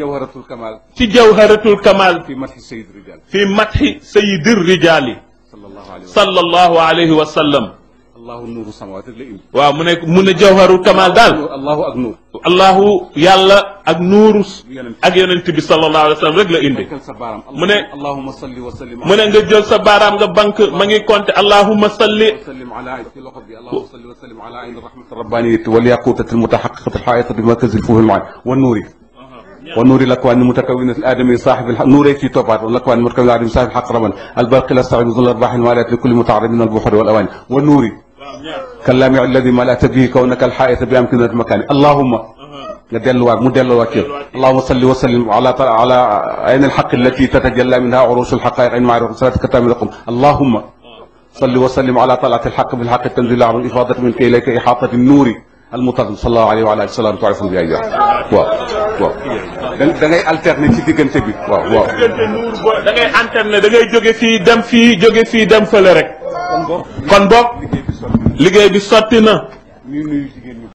jawharatul kamal. ci jawharatul kamal. fi madhi sayyid rijal. fi madhi sayyidir rijali. sallallahu alayhi wa sallam. allahu nuuru samawaat rek la indi. waaw mu ne jawharul kamal daal. allahu ak nuur. allahu yàlla ak nuuru. ak yonent bi sallallahu alayhi wa sallam rek la indi. mu ne allahumma salli wa sallim. mu ne nga jël sa baaraam nga bank ma ngi compter allahumma salli. allahumma salli wa sallim ala ayni rahmati rabbaniyati wal yaqutati al mutahaqiqati al haitati bi markazi al fuhul maani wa nuuri. wa nuuri lakwaan mutakawwinat al aadami saahibi al nuuree ci toppaat lakwaan mutakawwinat al aadami saahibi al haqq raban al barqi la sa'idu dhul arbahi al maaliyati li kulli muta'arridin al buhuri wal awani wa nuuri كلامي الذي ملأت به كونك الحائط بأمكنة مكاني اللهم مدلل وكيل اللهم صل وسلم على عين الحق التي تتجلى منها عروش الحقائق عين معرفة صلاتك تاملكم اللهم صل وسلم على طلعة الحق بالحق التنزيل عن الإفاضة منك إليك إحاطة النور المنتظم صلى الله عليه وعلى آله وسلم تعرف بها waaw da ngay alterner ci diggante bi waaw diggante nuur bo da ngay alterner da ngay jóge fii dem fii jóge fii dem fële rek kon boog liggéey bi sotti na.